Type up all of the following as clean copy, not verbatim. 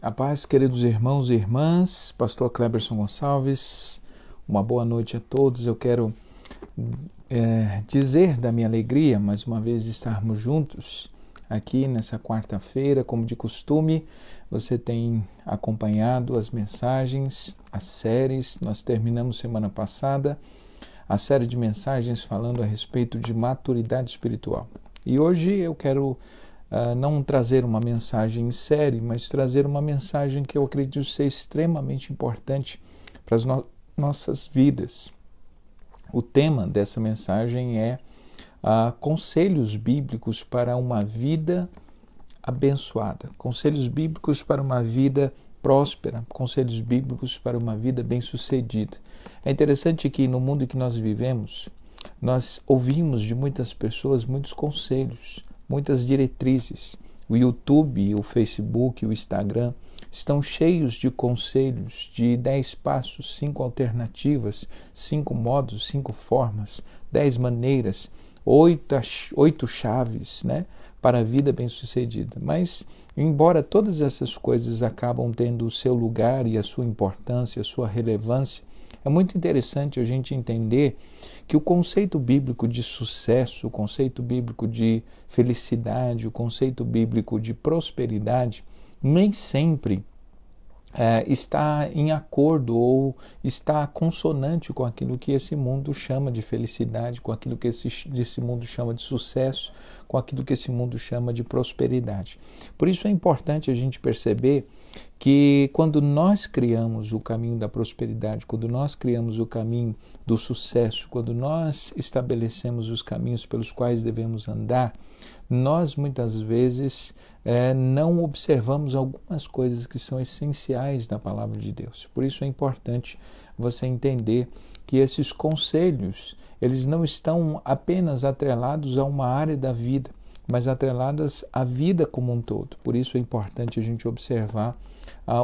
A paz, queridos irmãos e irmãs, pastor Cleberson Gonçalves, uma boa noite a todos. Eu quero dizer da minha alegria, mais uma vez, de estarmos juntos aqui nessa quarta-feira. Como de costume, você tem acompanhado as mensagens, as séries. Nós terminamos semana passada a série de mensagens falando a respeito de maturidade espiritual. E hoje eu quero não trazer uma mensagem em série, mas trazer uma mensagem que eu acredito ser extremamente importante para as nossas vidas. O tema dessa mensagem é conselhos bíblicos para uma vida abençoada, conselhos bíblicos para uma vida próspera, conselhos bíblicos para uma vida bem-sucedida. É interessante que no mundo em que nós vivemos, nós ouvimos de muitas pessoas muitos conselhos, muitas diretrizes. O YouTube, o Facebook, o Instagram estão cheios de conselhos, de 10 passos, 5 alternativas, 5 modos, 5 formas, 10 maneiras, 8 chaves, para a vida bem-sucedida. Mas, embora todas essas coisas acabam tendo o seu lugar e a sua importância, a sua relevância, é muito interessante a gente entender que o conceito bíblico de sucesso, o conceito bíblico de felicidade, o conceito bíblico de prosperidade, nem sempre está em acordo ou está consonante com aquilo que esse mundo chama de felicidade, com aquilo que esse mundo chama de sucesso, com aquilo que esse mundo chama de prosperidade. Por isso é importante a gente perceber que quando nós criamos o caminho da prosperidade, quando nós criamos o caminho do sucesso, quando nós estabelecemos os caminhos pelos quais devemos andar, nós muitas vezes não observamos algumas coisas que são essenciais da palavra de Deus. Por isso é importante você entender que esses conselhos, eles não estão apenas atrelados a uma área da vida, mas atreladas à vida como um todo. Por isso é importante a gente observar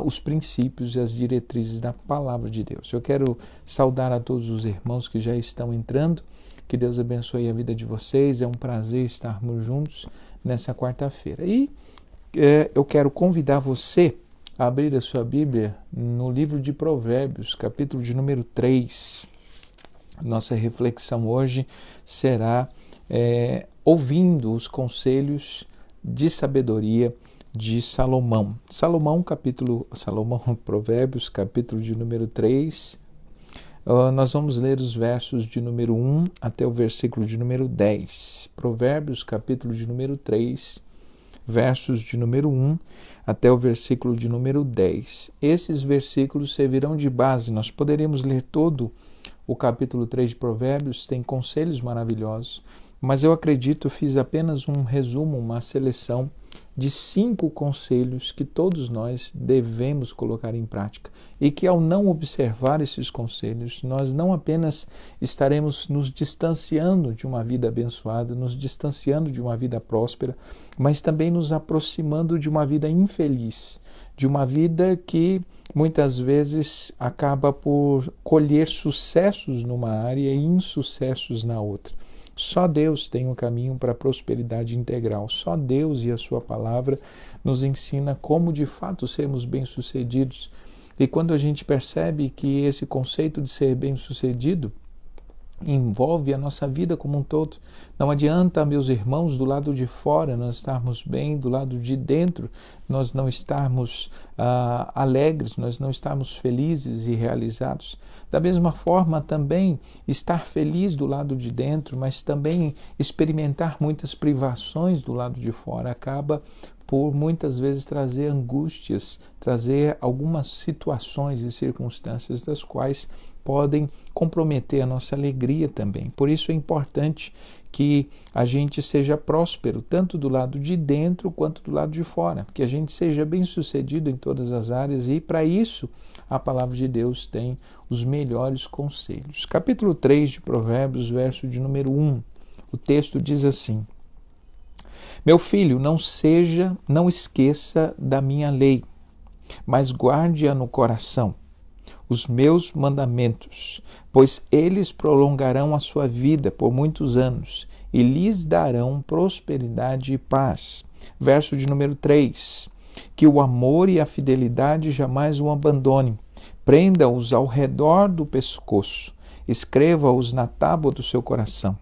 os princípios e as diretrizes da palavra de Deus. Eu quero saudar a todos os irmãos que já estão entrando. Que Deus abençoe a vida de vocês. É um prazer estarmos juntos nessa quarta-feira. E eu quero convidar você a abrir a sua Bíblia no livro de Provérbios, capítulo de número 3. Nossa reflexão hoje será ouvindo os conselhos de sabedoria de Salomão. Provérbios, capítulo de número 3. Nós vamos ler os versos de número 1 até o versículo de número 10. Provérbios, capítulo de número 3, versos de número 1 até o versículo de número 10. Esses versículos servirão de base. Nós poderíamos ler todo o capítulo 3 de Provérbios, tem conselhos maravilhosos, mas eu acredito, fiz apenas um resumo, uma seleção de 5 conselhos que todos nós devemos colocar em prática e que, ao não observar esses conselhos, nós não apenas estaremos nos distanciando de uma vida abençoada, nos distanciando de uma vida próspera, mas também nos aproximando de uma vida infeliz, de uma vida que muitas vezes acaba por colher sucessos numa área e insucessos na outra. Só Deus tem um caminho para a prosperidade integral. Só Deus e a sua palavra nos ensina como de fato sermos bem-sucedidos. E quando a gente percebe que esse conceito de ser bem-sucedido envolve a nossa vida como um todo. Não adianta, meus irmãos, do lado de fora nós estarmos bem, do lado de dentro nós não estarmos alegres, nós não estarmos felizes e realizados. Da mesma forma, também estar feliz do lado de dentro, mas também experimentar muitas privações do lado de fora acaba por muitas vezes trazer angústias, trazer algumas situações e circunstâncias das quais podem comprometer a nossa alegria também. Por isso é importante que a gente seja próspero, tanto do lado de dentro quanto do lado de fora, que a gente seja bem-sucedido em todas as áreas e, para isso, a palavra de Deus tem os melhores conselhos. Capítulo 3 de Provérbios, verso de número 1, o texto diz assim: Meu filho, não esqueça da minha lei, mas guarde-a no coração, os meus mandamentos, pois eles prolongarão a sua vida por muitos anos e lhes darão prosperidade e paz. Verso de número 3. que o amor e a fidelidade jamais o abandonem. Prenda-os ao redor do pescoço, escreva-os na tábua do seu coração.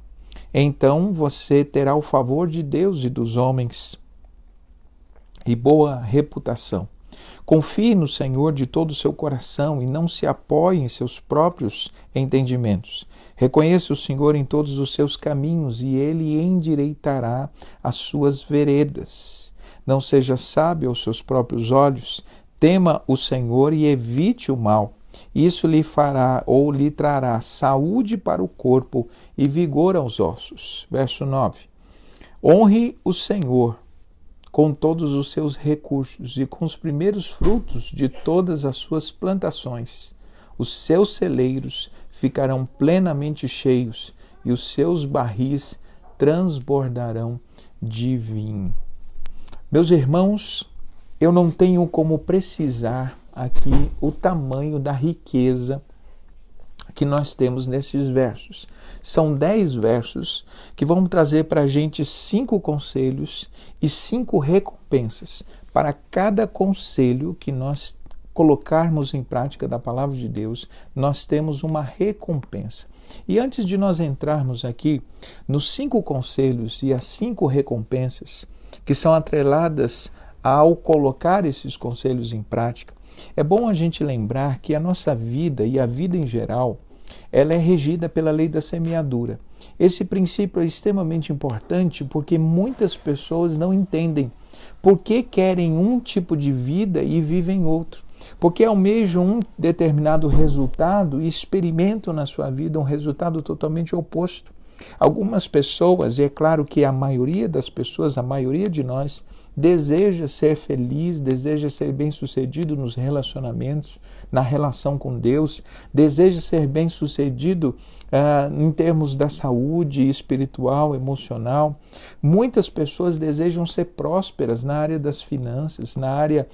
Então você terá o favor de Deus e dos homens e boa reputação. Confie no Senhor de todo o seu coração e não se apoie em seus próprios entendimentos. Reconheça o Senhor em todos os seus caminhos e Ele endireitará as suas veredas. Não seja sábio aos seus próprios olhos. Tema o Senhor e evite o mal. Isso lhe fará ou lhe trará saúde para o corpo e vigor aos ossos. Verso 9. Honre o Senhor com todos os seus recursos e com os primeiros frutos de todas as suas plantações. Os seus celeiros ficarão plenamente cheios e os seus barris transbordarão de vinho. Meus irmãos, eu não tenho como precisar aqui o tamanho da riqueza que nós temos nesses versos. São 10 versos que vão trazer para a gente 5 conselhos e 5 recompensas. Para cada conselho que nós colocarmos em prática da palavra de Deus, nós temos uma recompensa. E antes de nós entrarmos aqui nos 5 conselhos e as 5 recompensas que são atreladas ao colocar esses conselhos em prática, é bom a gente lembrar que a nossa vida e a vida em geral, ela é regida pela lei da semeadura. Esse princípio é extremamente importante porque muitas pessoas não entendem por que querem um tipo de vida e vivem outro. Porque almejam um determinado resultado e experimentam na sua vida um resultado totalmente oposto. Algumas pessoas, e é claro que a maioria das pessoas, a maioria de nós, deseja ser feliz, deseja ser bem-sucedido nos relacionamentos, na relação com Deus, deseja ser bem-sucedido em termos da saúde espiritual, emocional. Muitas pessoas desejam ser prósperas na área das finanças, na área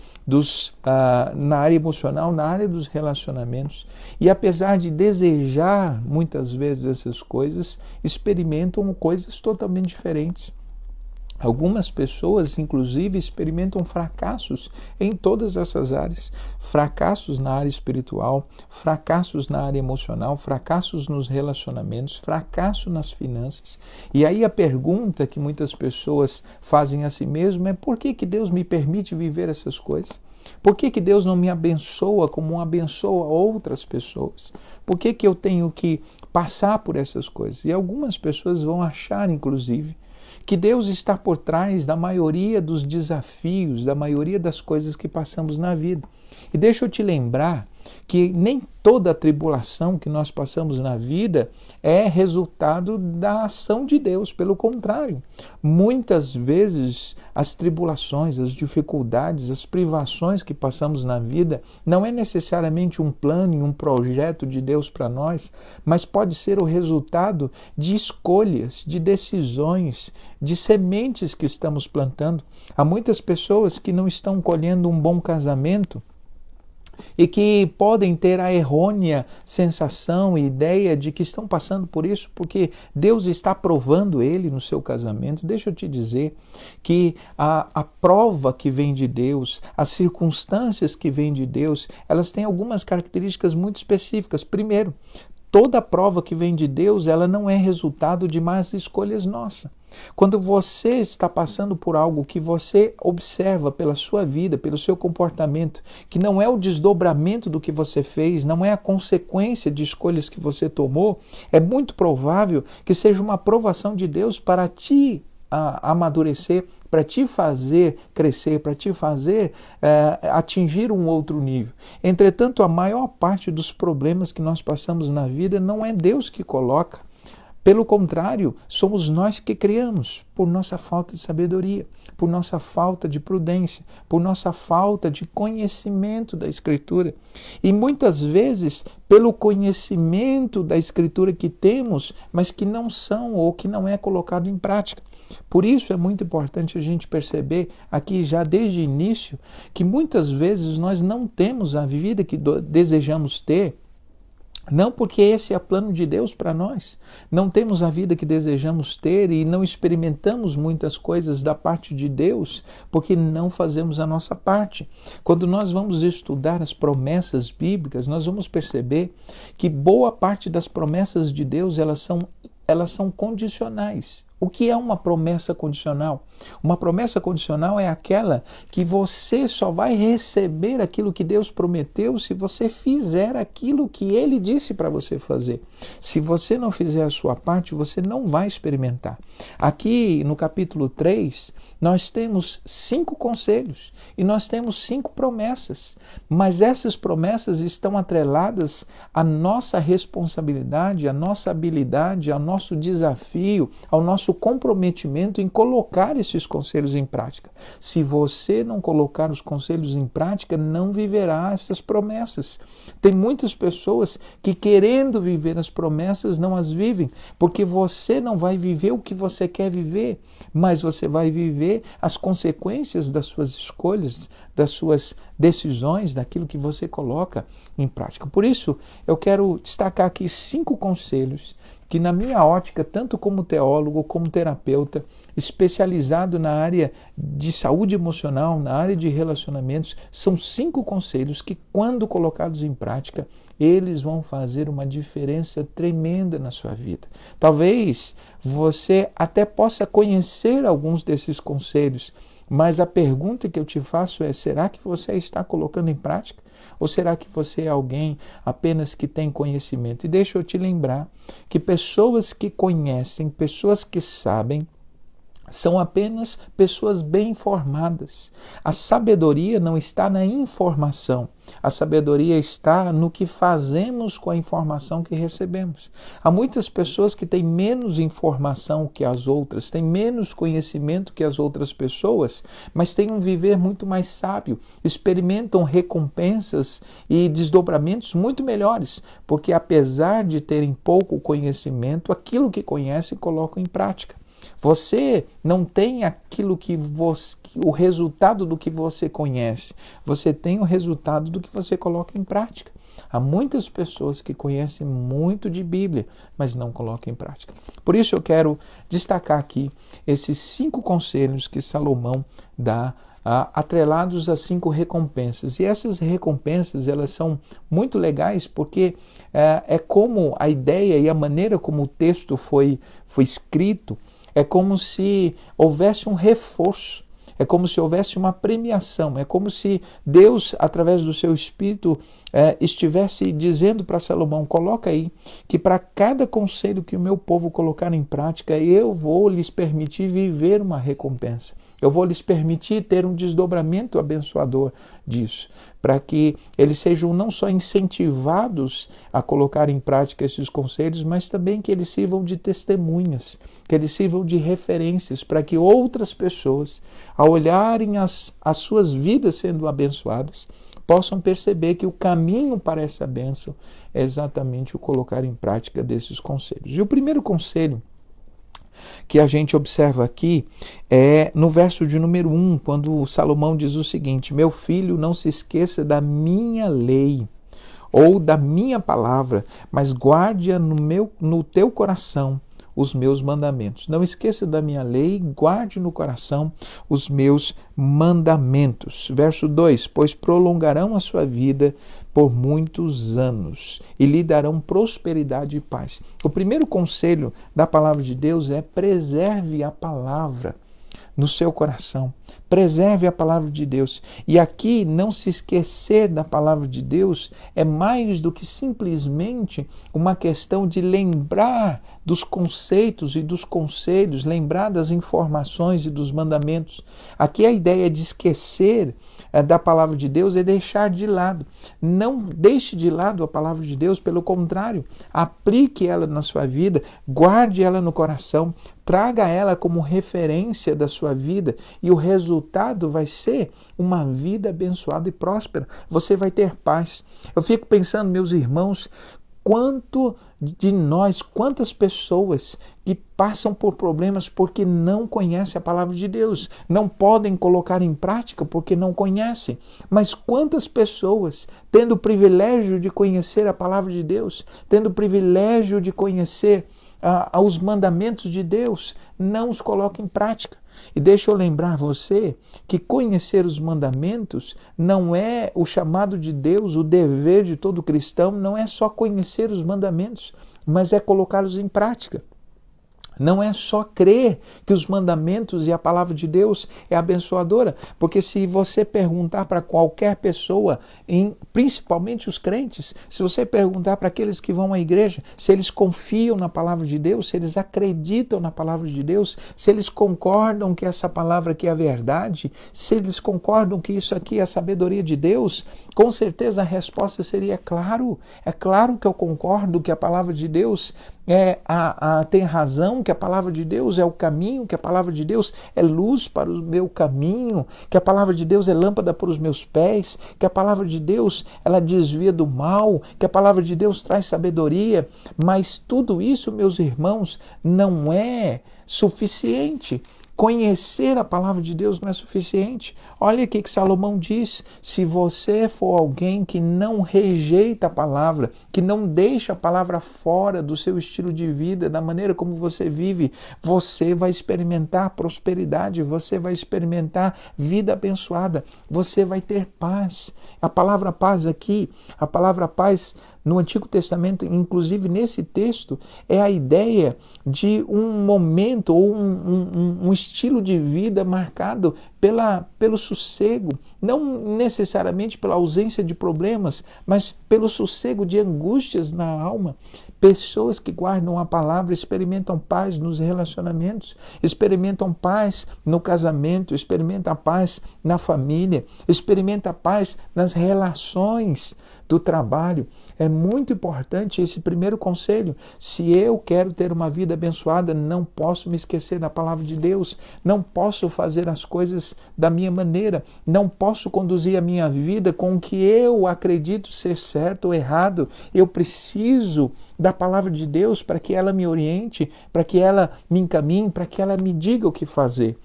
emocional, na área dos relacionamentos. E apesar de desejar muitas vezes essas coisas, experimentam coisas totalmente diferentes. Algumas pessoas, inclusive, experimentam fracassos em todas essas áreas. Fracassos na área espiritual, fracassos na área emocional, fracassos nos relacionamentos, fracasso nas finanças. E aí a pergunta que muitas pessoas fazem a si mesmo é: por que Deus me permite viver essas coisas? Por que Deus não me abençoa como abençoa outras pessoas? Por que eu tenho que passar por essas coisas? E algumas pessoas vão achar, inclusive, que Deus está por trás da maioria dos desafios, da maioria das coisas que passamos na vida. E deixa eu te lembrar que nem toda a tribulação que nós passamos na vida é resultado da ação de Deus. Pelo contrário, muitas vezes as tribulações, as dificuldades, as privações que passamos na vida não é necessariamente um plano e um projeto de Deus para nós, mas pode ser o resultado de escolhas, de decisões, de sementes que estamos plantando. Há muitas pessoas que não estão colhendo um bom casamento e que podem ter a errônea sensação e ideia de que estão passando por isso porque Deus está provando ele no seu casamento. Deixa eu te dizer que a prova que vem de Deus, as circunstâncias que vêm de Deus, elas têm algumas características muito específicas. Primeiro, toda prova que vem de Deus, ela não é resultado de más escolhas nossas. Quando você está passando por algo que você observa pela sua vida, pelo seu comportamento, que não é o desdobramento do que você fez, não é a consequência de escolhas que você tomou, é muito provável que seja uma aprovação de Deus para te amadurecer, para te fazer crescer, para te fazer atingir um outro nível. Entretanto, a maior parte dos problemas que nós passamos na vida não é Deus que coloca. Pelo contrário, somos nós que criamos, por nossa falta de sabedoria, por nossa falta de prudência, por nossa falta de conhecimento da Escritura. E muitas vezes, pelo conhecimento da Escritura que temos, mas que não são ou que não é colocado em prática. Por isso é muito importante a gente perceber aqui já desde o início que muitas vezes nós não temos a vida que desejamos ter Não porque esse é o plano de Deus para nós. Não temos a vida que desejamos ter e não experimentamos muitas coisas da parte de Deus porque não fazemos a nossa parte. Quando nós vamos estudar as promessas bíblicas, nós vamos perceber que boa parte das promessas de Deus elas são condicionais. O que é uma promessa condicional? Uma promessa condicional é aquela que você só vai receber aquilo que Deus prometeu se você fizer aquilo que Ele disse para você fazer. Se você não fizer a sua parte, você não vai experimentar. Aqui no capítulo 3, nós temos 5 conselhos e nós temos 5 promessas. Mas essas promessas estão atreladas à nossa responsabilidade, à nossa habilidade, ao nosso desafio, ao nosso comprometimento em colocar esses conselhos em prática. Se você não colocar os conselhos em prática, não viverá essas promessas. Tem muitas pessoas que, querendo viver as promessas, não as vivem, porque você não vai viver o que você quer viver, mas você vai viver as consequências das suas escolhas, das suas decisões, daquilo que você coloca em prática. Por isso, eu quero destacar aqui 5 conselhos que, na minha ótica, tanto como teólogo, como terapeuta, especializado na área de saúde emocional, na área de relacionamentos, são 5 conselhos que, quando colocados em prática, eles vão fazer uma diferença tremenda na sua vida. Talvez você até possa conhecer alguns desses conselhos, mas a pergunta que eu te faço é: será que você está colocando em prática? Ou será que você é alguém apenas que tem conhecimento? E deixa eu te lembrar que pessoas que conhecem, pessoas que sabem, são apenas pessoas bem informadas. A sabedoria não está na informação. A sabedoria está no que fazemos com a informação que recebemos. Há muitas pessoas que têm menos informação que as outras, têm menos conhecimento que as outras pessoas, mas têm um viver muito mais sábio, experimentam recompensas e desdobramentos muito melhores, porque apesar de terem pouco conhecimento, aquilo que conhecem colocam em prática. Você não tem aquilo o resultado do que você conhece. Você tem o resultado do que você coloca em prática. Há muitas pessoas que conhecem muito de Bíblia, mas não colocam em prática. Por isso eu quero destacar aqui esses 5 conselhos que Salomão dá, atrelados a 5 recompensas. E essas recompensas, elas são muito legais porque é como a ideia e a maneira como o texto foi escrito, é como se houvesse um reforço, é como se houvesse uma premiação, é como se Deus, através do seu Espírito, estivesse dizendo para Salomão: coloca aí que para cada conselho que o meu povo colocar em prática, eu vou lhes permitir viver uma recompensa. Eu vou lhes permitir ter um desdobramento abençoador disso, para que eles sejam não só incentivados a colocar em prática esses conselhos, mas também que eles sirvam de testemunhas, que eles sirvam de referências, para que outras pessoas, ao olharem as suas vidas sendo abençoadas, possam perceber que o caminho para essa bênção é exatamente o colocar em prática desses conselhos. E o primeiro conselho que a gente observa aqui é no verso de número 1, quando Salomão diz o seguinte: meu filho, não se esqueça da minha lei ou da minha palavra, mas guarde-a no teu coração os meus mandamentos. Não esqueça da minha lei, guarde no coração os meus mandamentos. Verso 2, pois prolongarão a sua vida por muitos anos e lhe darão prosperidade e paz. O primeiro conselho da palavra de Deus é: preserve a palavra no seu coração. Preserve a palavra de Deus. E aqui, não se esquecer da palavra de Deus é mais do que simplesmente uma questão de lembrar dos conceitos e dos conselhos, lembrar das informações e dos mandamentos. Aqui a ideia de esquecer da palavra de Deus é deixar de lado. Não deixe de lado a palavra de Deus, pelo contrário, aplique ela na sua vida, guarde ela no coração, traga ela como referência da sua vida e o resultado vai ser uma vida abençoada e próspera. Você vai ter paz. Eu fico pensando, meus irmãos, Quanto de nós, quantas pessoas que passam por problemas porque não conhecem a palavra de Deus, não podem colocar em prática porque não conhecem. Mas quantas pessoas, tendo o privilégio de conhecer a palavra de Deus, tendo o privilégio de conhecer os mandamentos de Deus, não os colocam em prática. E deixa eu lembrar você que conhecer os mandamentos não é o chamado de Deus, o dever de todo cristão, não é só conhecer os mandamentos, mas é colocá-los em prática. Não é só crer que os mandamentos e a palavra de Deus é abençoadora, porque se você perguntar para qualquer pessoa, principalmente os crentes, se você perguntar para aqueles que vão à igreja, se eles confiam na palavra de Deus, se eles acreditam na palavra de Deus, se eles concordam que essa palavra aqui é a verdade, se eles concordam que isso aqui é a sabedoria de Deus, com certeza a resposta seria claro. É claro que eu concordo que a palavra de Deus tem razão, que a palavra de Deus é o caminho, que a palavra de Deus é luz para o meu caminho, que a palavra de Deus é lâmpada para os meus pés, que a palavra de Deus ela desvia do mal, que a palavra de Deus traz sabedoria. Mas tudo isso, meus irmãos, não é suficiente. Conhecer a palavra de Deus não é suficiente. Olha o que Salomão diz: se você for alguém que não rejeita a palavra, que não deixa a palavra fora do seu estilo de vida, da maneira como você vive, você vai experimentar prosperidade, você vai experimentar vida abençoada, você vai ter paz. A palavra paz aqui, a palavra paz no Antigo Testamento, inclusive nesse texto, é a ideia de um momento ou um estilo de vida marcado pelo sossego, não necessariamente pela ausência de problemas, mas pelo sossego de angústias na alma. Pessoas que guardam a palavra experimentam paz nos relacionamentos, experimentam paz no casamento, experimentam paz na família, experimentam paz nas relações do trabalho. É muito importante esse primeiro conselho. Se eu quero ter uma vida abençoada, não posso me esquecer da palavra de Deus, não posso fazer as coisas da minha maneira, não posso conduzir a minha vida com o que eu acredito ser certo ou errado. Eu preciso da palavra de Deus para que ela me oriente, para que ela me encaminhe, para que ela me diga o que fazer.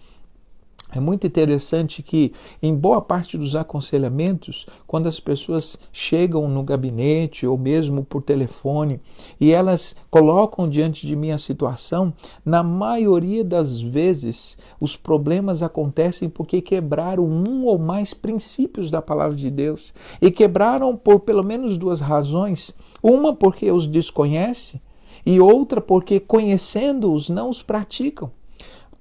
É muito interessante que, em boa parte dos aconselhamentos, quando as pessoas chegam no gabinete ou mesmo por telefone e elas colocam diante de mim a situação, na maioria das vezes os problemas acontecem porque quebraram um ou mais princípios da palavra de Deus. E quebraram por pelo menos duas razões. Uma porque os desconhecem e outra porque, conhecendo-os, não os praticam.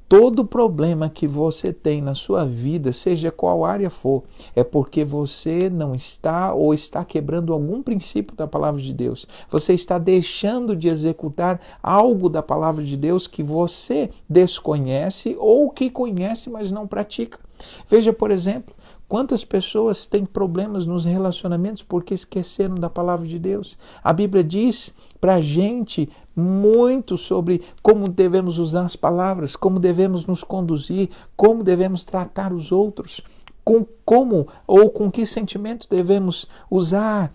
Todo problema que você tem na sua vida, seja qual área for, é porque você não está ou está quebrando algum princípio da palavra de Deus. Você está deixando de executar algo da palavra de Deus que você desconhece ou que conhece, mas não pratica. Veja, por exemplo, quantas pessoas têm problemas nos relacionamentos porque esqueceram da palavra de Deus. A Bíblia diz para a gente muito sobre como devemos usar as palavras, como devemos nos conduzir, como devemos tratar os outros, com que sentimento devemos usar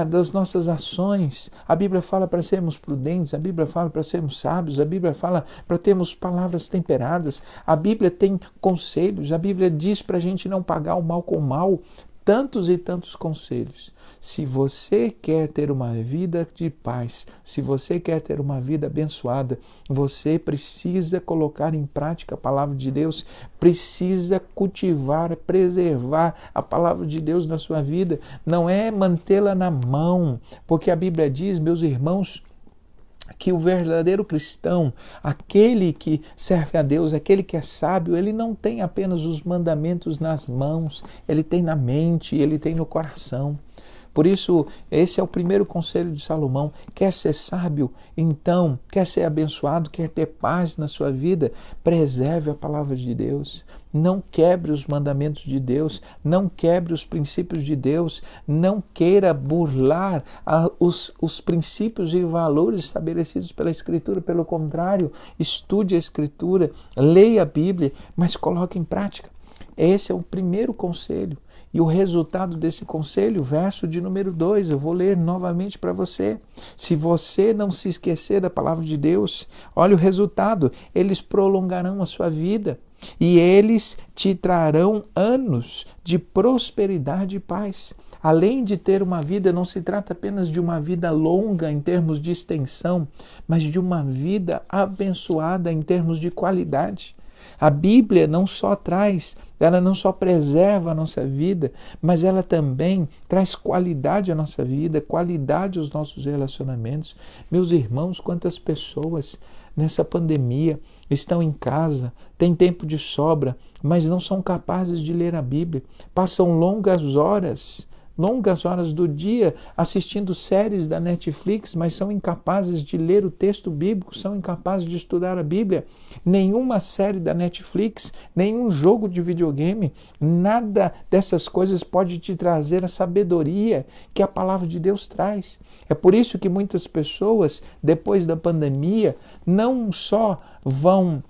das nossas ações. A Bíblia fala para sermos prudentes, a Bíblia fala para sermos sábios, a Bíblia fala para termos palavras temperadas, a Bíblia tem conselhos, a Bíblia diz para a gente não pagar o mal com o mal. Tantos e tantos conselhos. Se você quer ter uma vida de paz, se você quer ter uma vida abençoada, você precisa colocar em prática a palavra de Deus, precisa cultivar, preservar a palavra de Deus na sua vida. Não é mantê-la na mão, porque a Bíblia diz, meus irmãos, que o verdadeiro cristão, aquele que serve a Deus, aquele que é sábio, ele não tem apenas os mandamentos nas mãos, ele tem na mente, ele tem no coração. Por isso, esse é o primeiro conselho de Salomão. Quer ser sábio? Então, quer ser abençoado? Quer ter paz na sua vida? Preserve a palavra de Deus. Não quebre os mandamentos de Deus. Não quebre os princípios de Deus. Não queira burlar os princípios e valores estabelecidos pela Escritura. Pelo contrário, estude a Escritura, leia a Bíblia, mas coloque em prática. Esse é o primeiro conselho. E o resultado desse conselho, verso de número 2, eu vou ler novamente para você. Se você não se esquecer da palavra de Deus, olha o resultado, eles prolongarão a sua vida e eles te trarão anos de prosperidade e paz. Além de ter uma vida, não se trata apenas de uma vida longa em termos de extensão, mas de uma vida abençoada em termos de qualidade. A Bíblia ela não só preserva a nossa vida, mas ela também traz qualidade à nossa vida, qualidade aos nossos relacionamentos. Meus irmãos, quantas pessoas nessa pandemia estão em casa, têm tempo de sobra, mas não são capazes de ler a Bíblia, passam longas horas do dia assistindo séries da Netflix, mas são incapazes de ler o texto bíblico, são incapazes de estudar a Bíblia. Nenhuma série da Netflix, nenhum jogo de videogame, nada dessas coisas pode te trazer a sabedoria que a palavra de Deus traz. É por isso que muitas pessoas, depois da pandemia, não só vão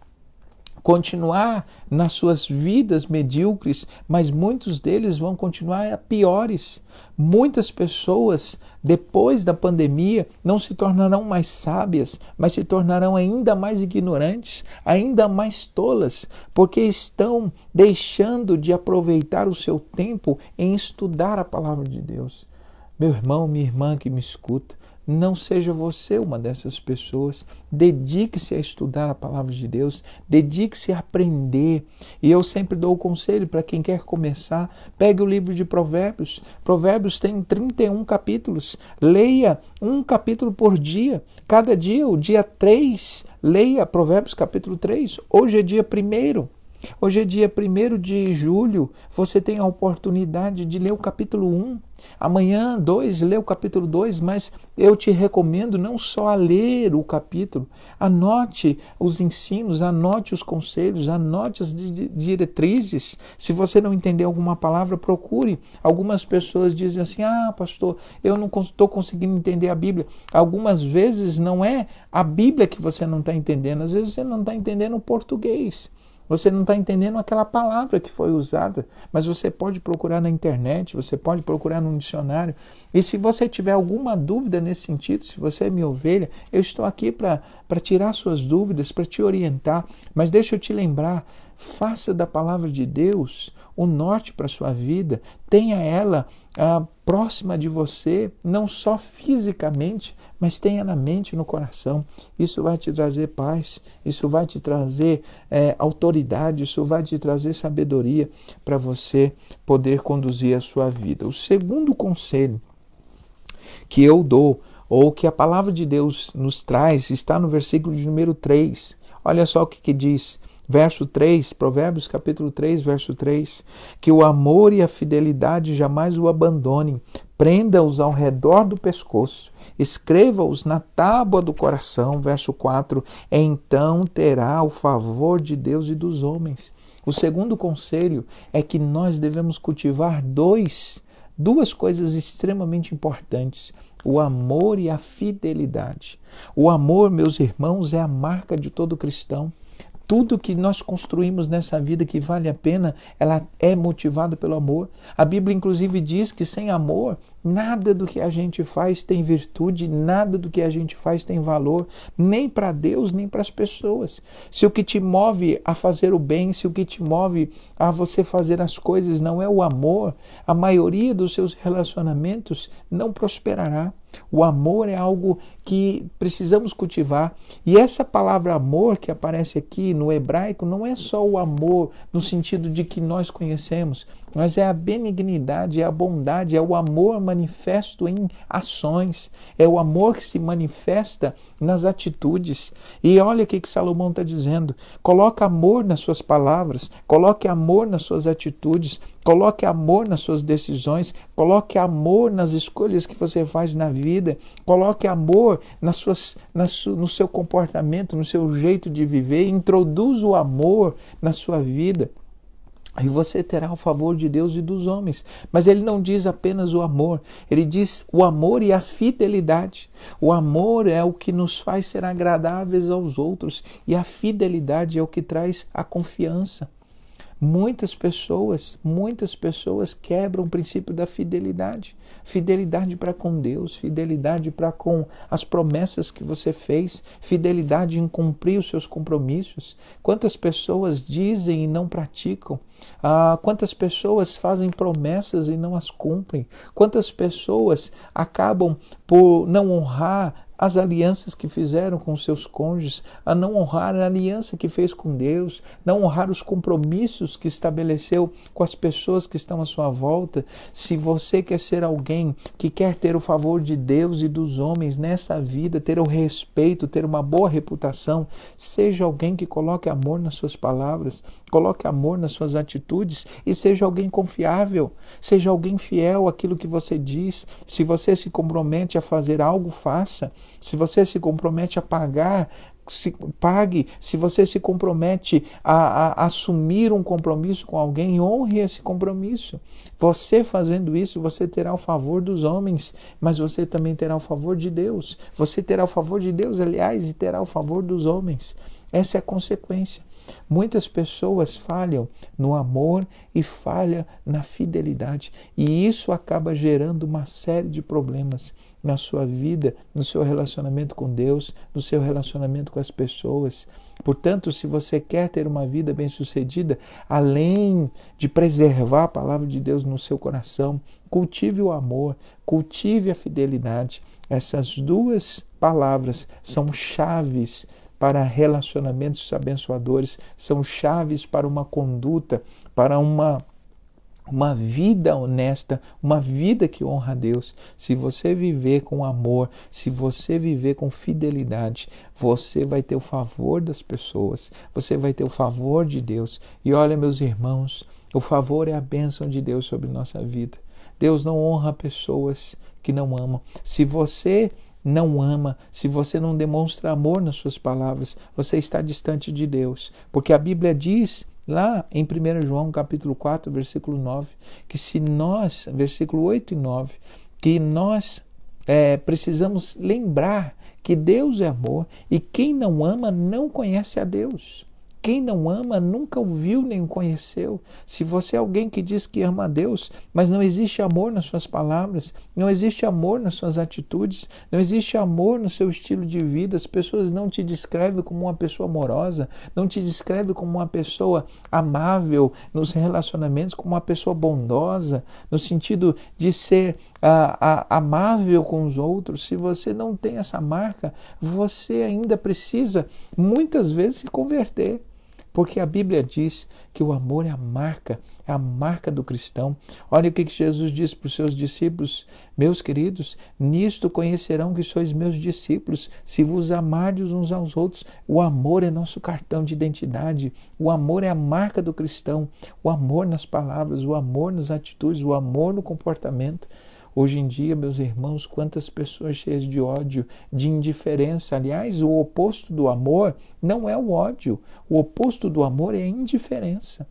continuar nas suas vidas medíocres, mas muitos deles vão continuar piores. Muitas pessoas, depois da pandemia, não se tornarão mais sábias, mas se tornarão ainda mais ignorantes, ainda mais tolas, porque estão deixando de aproveitar o seu tempo em estudar a palavra de Deus. Meu irmão, minha irmã que me escuta, não seja você uma dessas pessoas. Dedique-se a estudar a palavra de Deus, dedique-se a aprender. E eu sempre dou o conselho para quem quer começar, pegue o livro de Provérbios. Provérbios tem 31 capítulos. Leia um capítulo por dia. Cada dia, o dia 3, leia Provérbios capítulo 3. Hoje é dia 1º. Hoje é dia 1º de julho, você tem a oportunidade de ler o capítulo 1. Amanhã, 2, lê o capítulo 2, mas eu te recomendo não só a ler o capítulo, anote os ensinos, anote os conselhos, anote as diretrizes. Se você não entender alguma palavra, procure. Algumas pessoas dizem assim, pastor, eu não estou conseguindo entender a Bíblia. Algumas vezes não é a Bíblia que você não está entendendo, às vezes você não está entendendo o português. Você não está entendendo aquela palavra que foi usada, mas você pode procurar na internet, você pode procurar no dicionário. E se você tiver alguma dúvida nesse sentido, se você é minha ovelha, eu estou aqui para tirar suas dúvidas, para te orientar. Mas deixa eu te lembrar, faça da palavra de Deus o norte para a sua vida, tenha ela próxima de você, não só fisicamente, mas tenha na mente, no coração. Isso vai te trazer paz, isso vai te trazer autoridade, isso vai te trazer sabedoria para você poder conduzir a sua vida. O segundo conselho que eu dou, ou que a palavra de Deus nos traz, está no versículo de número 3. Olha só o que diz. Verso 3, Provérbios capítulo 3, verso 3, que o amor e a fidelidade jamais o abandonem, prenda-os ao redor do pescoço, escreva-os na tábua do coração, verso 4, então terá o favor de Deus e dos homens. O segundo conselho é que nós devemos cultivar duas coisas extremamente importantes, o amor e a fidelidade. O amor, meus irmãos, é a marca de todo cristão. Tudo que nós construímos nessa vida que vale a pena, ela é motivada pelo amor. A Bíblia, inclusive, diz que sem amor, nada do que a gente faz tem virtude, nada do que a gente faz tem valor, nem para Deus, nem para as pessoas. Se o que te move a fazer o bem, se o que te move a você fazer as coisas não é o amor, a maioria dos seus relacionamentos não prosperará. O amor é algo que precisamos cultivar. E essa palavra amor que aparece aqui no hebraico não é só o amor no sentido de que nós conhecemos, mas é a benignidade, é a bondade, é o amor manifesto em ações, é o amor que se manifesta nas atitudes. E olha o que Salomão está dizendo: coloque amor nas suas palavras, coloque amor nas suas atitudes, coloque amor nas suas decisões, coloque amor nas escolhas que você faz na vida, coloque amor no seu comportamento, no seu jeito de viver, introduza o amor na sua vida. Aí você terá o favor de Deus e dos homens. Mas ele não diz apenas o amor, ele diz o amor e a fidelidade. O amor é o que nos faz ser agradáveis aos outros e a fidelidade é o que traz a confiança. Muitas pessoas quebram o princípio da fidelidade. Fidelidade para com Deus, fidelidade para com as promessas que você fez, fidelidade em cumprir os seus compromissos. Quantas pessoas dizem e não praticam? Quantas pessoas fazem promessas e não as cumprem? Quantas pessoas acabam por não honrar as alianças que fizeram com seus cônjuges, a não honrar a aliança que fez com Deus, não honrar os compromissos que estabeleceu com as pessoas que estão à sua volta? Se você quer ser alguém que quer ter o favor de Deus e dos homens nessa vida, ter o respeito, ter uma boa reputação, seja alguém que coloque amor nas suas palavras, coloque amor nas suas atitudes e seja alguém confiável, seja alguém fiel àquilo que você diz. Se você se compromete a fazer algo, faça. Se você se compromete a pagar, pague. Se você se compromete a assumir um compromisso com alguém, honre esse compromisso. Você fazendo isso, você terá o favor dos homens, mas você também terá o favor de Deus. Você terá o favor de Deus, aliás, e terá o favor dos homens. Essa é a consequência. Muitas pessoas falham no amor e falham na fidelidade. E isso acaba gerando uma série de problemas na sua vida, no seu relacionamento com Deus, no seu relacionamento com as pessoas. Portanto, se você quer ter uma vida bem-sucedida, além de preservar a palavra de Deus no seu coração, cultive o amor, cultive a fidelidade. Essas duas palavras são chaves para relacionamentos abençoadores, são chaves para uma conduta, para uma vida honesta, uma vida que honra a Deus. Se você viver com amor, se você viver com fidelidade, você vai ter o favor das pessoas, você vai ter o favor de Deus. E olha, meus irmãos, o favor é a bênção de Deus sobre nossa vida. Deus não honra pessoas que não amam. Se você não ama, se você não demonstra amor nas suas palavras, você está distante de Deus. Porque a Bíblia diz lá em 1 João capítulo 4, versículo 9, que se nós, versículo 8 e 9, que nós precisamos lembrar que Deus é amor e quem não ama não conhece a Deus. Quem não ama nunca o viu nem o conheceu. Se você é alguém que diz que ama a Deus, mas não existe amor nas suas palavras, não existe amor nas suas atitudes, não existe amor no seu estilo de vida, as pessoas não te descrevem como uma pessoa amorosa, não te descrevem como uma pessoa amável nos relacionamentos, como uma pessoa bondosa, no sentido de ser amável com os outros. Se você não tem essa marca, você ainda precisa muitas vezes se converter. Porque a Bíblia diz que o amor é a marca do cristão. Olha o que Jesus disse para os seus discípulos: meus queridos, nisto conhecerão que sois meus discípulos, se vos amardes uns aos outros. O amor é nosso cartão de identidade, o amor é a marca do cristão, o amor nas palavras, o amor nas atitudes, o amor no comportamento. Hoje em dia, meus irmãos, quantas pessoas cheias de ódio, de indiferença. Aliás, o oposto do amor não é o ódio. O oposto do amor é a indiferença.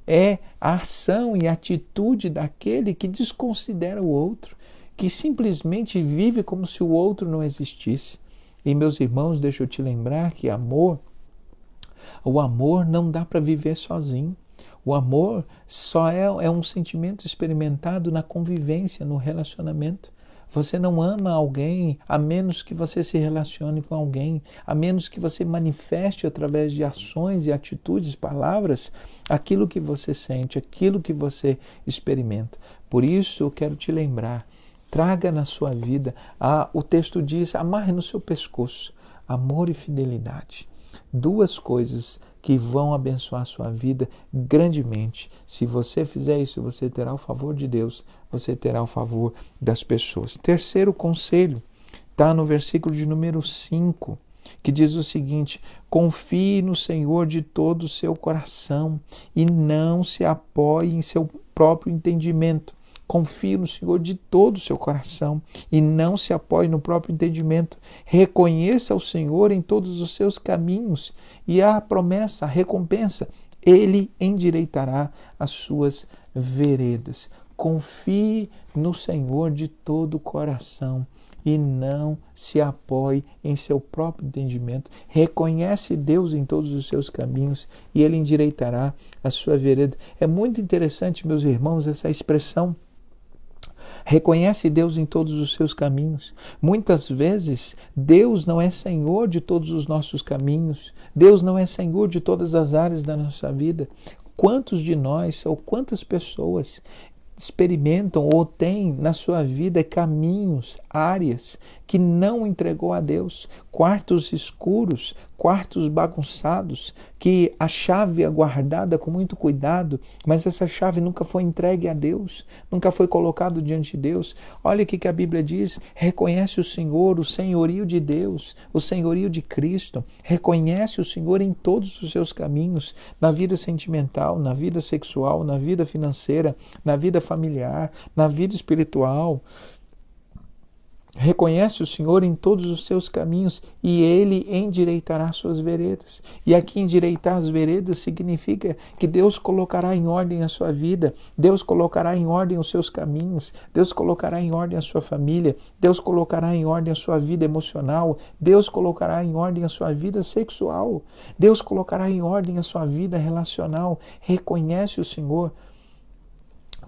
É a ação e a atitude daquele que desconsidera o outro, que simplesmente vive como se o outro não existisse. E, meus irmãos, deixa eu te lembrar que o amor não dá para viver sozinho. O amor só é um sentimento experimentado na convivência, no relacionamento. Você não ama alguém a menos que você se relacione com alguém, a menos que você manifeste através de ações e atitudes, palavras, aquilo que você sente, aquilo que você experimenta. Por isso eu quero te lembrar, traga na sua vida, o texto diz, amarre no seu pescoço, amor e fidelidade. Duas coisas que vão abençoar a sua vida grandemente. Se você fizer isso, você terá o favor de Deus, você terá o favor das pessoas. Terceiro conselho, está no versículo de número 5, que diz o seguinte: confie no Senhor de todo o seu coração e não se apoie em seu próprio entendimento. Confie no Senhor de todo o seu coração e não se apoie no próprio entendimento. Reconheça o Senhor em todos os seus caminhos e a promessa, a recompensa, Ele endireitará as suas veredas. Confie no Senhor de todo o coração. e não se apoie em seu próprio entendimento. Reconhece Deus em todos os seus caminhos e Ele endireitará a sua vereda. É muito interessante, meus irmãos, essa expressão. Reconhece Deus em todos os seus caminhos. Muitas vezes, Deus não é Senhor de todos os nossos caminhos. Deus não é Senhor de todas as áreas da nossa vida. Quantos de nós ou quantas pessoas experimentam ou têm na sua vida caminhos, áreas que não entregou a Deus, quartos escuros, quartos bagunçados, que a chave é guardada com muito cuidado, mas essa chave nunca foi entregue a Deus, nunca foi colocado diante de Deus. Olha o que a Bíblia diz: reconhece o Senhor, o senhorio de Deus, o senhorio de Cristo, reconhece o Senhor em todos os seus caminhos, na vida sentimental, na vida sexual, na vida financeira, na vida familiar, na vida espiritual. Reconhece o Senhor em todos os seus caminhos e Ele endireitará suas veredas. E aqui endireitar as veredas significa que Deus colocará em ordem a sua vida, Deus colocará em ordem os seus caminhos, Deus colocará em ordem a sua família, Deus colocará em ordem a sua vida emocional, Deus colocará em ordem a sua vida sexual, Deus colocará em ordem a sua vida relacional. Reconhece o Senhor,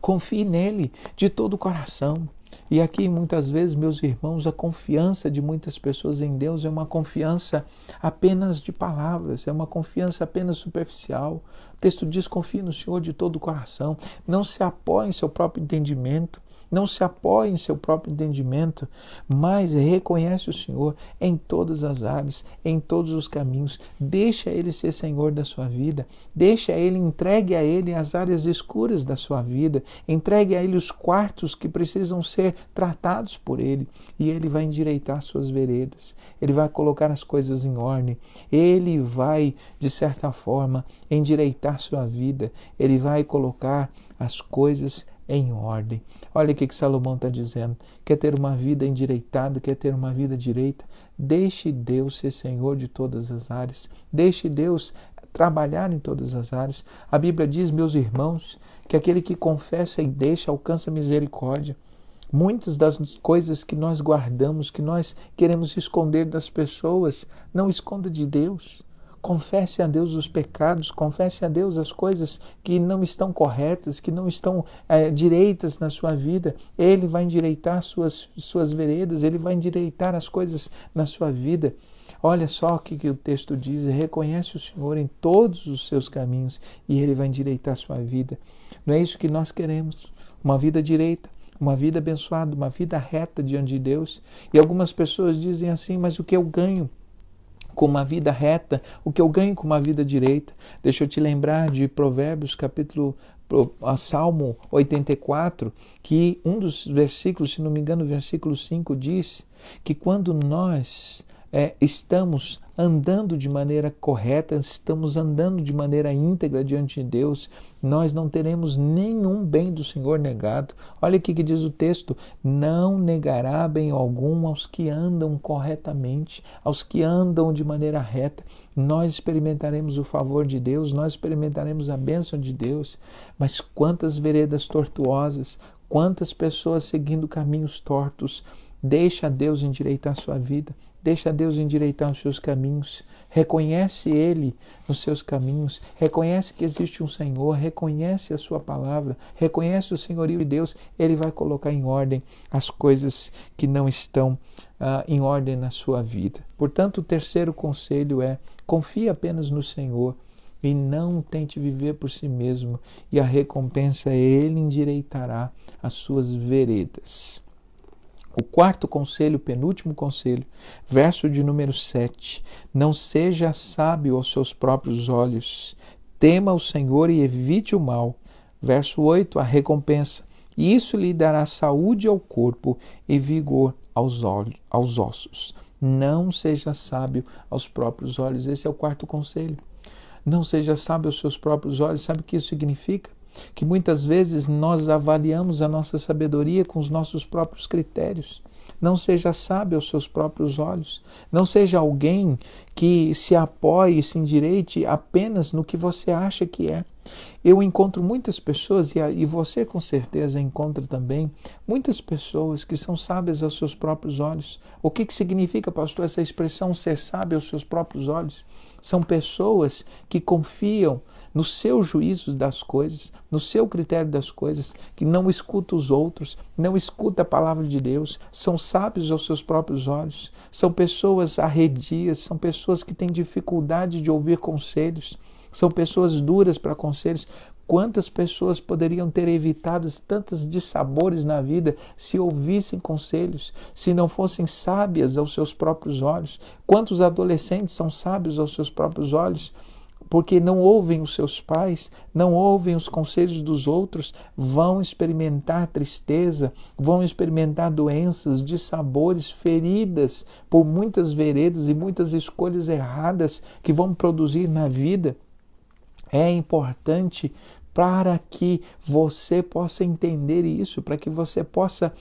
confie nele de todo o coração. E aqui, muitas vezes, meus irmãos, a confiança de muitas pessoas em Deus é uma confiança apenas de palavras, é uma confiança apenas superficial. O texto diz: confie no Senhor de todo o coração. Não se apoie em seu próprio entendimento, não se apoie em seu próprio entendimento, mas reconhece o Senhor em todas as áreas, em todos os caminhos. Deixa Ele ser Senhor da sua vida, deixa Ele, entregue a Ele as áreas escuras da sua vida, entregue a Ele os quartos que precisam ser tratados por Ele, e Ele vai endireitar suas veredas, Ele vai colocar as coisas em ordem, Ele vai, de certa forma, endireitar sua vida, Ele vai colocar as coisas em ordem. Olha o que Salomão está dizendo: quer ter uma vida endireitada, quer ter uma vida direita? Deixe Deus ser Senhor de todas as áreas, deixe Deus trabalhar em todas as áreas. A Bíblia diz, meus irmãos, que aquele que confessa e deixa alcança misericórdia. Muitas das coisas que nós guardamos, que nós queremos esconder das pessoas, não esconda de Deus. Confesse a Deus os pecados, confesse a Deus as coisas que não estão corretas, que não estão direitas na sua vida. Ele vai endireitar suas veredas, Ele vai endireitar as coisas na sua vida. Olha só o que o texto diz: reconhece o Senhor em todos os seus caminhos e Ele vai endireitar a sua vida. Não é isso que nós queremos? Uma vida direita, uma vida abençoada, uma vida reta diante de Deus. E algumas pessoas dizem assim: mas o que eu ganho com uma vida reta, o que eu ganho com uma vida direita? Deixa eu te lembrar de Provérbios, Salmo 84, que um dos versículos, se não me engano, o versículo 5 diz que quando nós estamos andando de maneira correta, estamos andando de maneira íntegra diante de Deus, nós não teremos nenhum bem do Senhor negado. Olha o que diz o texto: não negará bem algum aos que andam corretamente, aos que andam de maneira reta. Nós experimentaremos o favor de Deus, nós experimentaremos a bênção de Deus. Mas quantas veredas tortuosas, quantas pessoas seguindo caminhos tortos. Deixa Deus endireitar a sua vida, deixa Deus endireitar os seus caminhos, reconhece Ele nos seus caminhos, reconhece que existe um Senhor, reconhece a sua palavra, reconhece o senhorio de Deus. Ele vai colocar em ordem as coisas que não estão em ordem na sua vida. Portanto, o terceiro conselho é: confie apenas no Senhor e não tente viver por si mesmo, e a recompensa Ele endireitará as suas veredas. O quarto conselho, penúltimo conselho, verso de número 7. Não seja sábio aos seus próprios olhos, tema o Senhor e evite o mal. Verso 8, a recompensa. E isso lhe dará saúde ao corpo e vigor aos ossos. Não seja sábio aos próprios olhos. Esse é o quarto conselho. Não seja sábio aos seus próprios olhos. Sabe o que isso significa? Que muitas vezes nós avaliamos a nossa sabedoria com os nossos próprios critérios. Não seja sábio aos seus próprios olhos. Não seja alguém que se apoie, se endireite apenas no que você acha que é. Eu encontro muitas pessoas, e você com certeza encontra também, muitas pessoas que são sábias aos seus próprios olhos. O que significa, pastor, essa expressão ser sábio aos seus próprios olhos? São pessoas que confiam nos seus juízos das coisas, no seu critério das coisas, que não escuta os outros, não escuta a palavra de Deus, são sábios aos seus próprios olhos, são pessoas arredias, são pessoas que têm dificuldade de ouvir conselhos, são pessoas duras para conselhos. Quantas pessoas poderiam ter evitado tantos dissabores na vida se ouvissem conselhos, se não fossem sábias aos seus próprios olhos? Quantos adolescentes são sábios aos seus próprios olhos? Porque não ouvem os seus pais, não ouvem os conselhos dos outros, vão experimentar tristeza, vão experimentar doenças, dissabores, feridas por muitas veredas e muitas escolhas erradas que vão produzir na vida. É importante para que você possa entender isso, para que você possa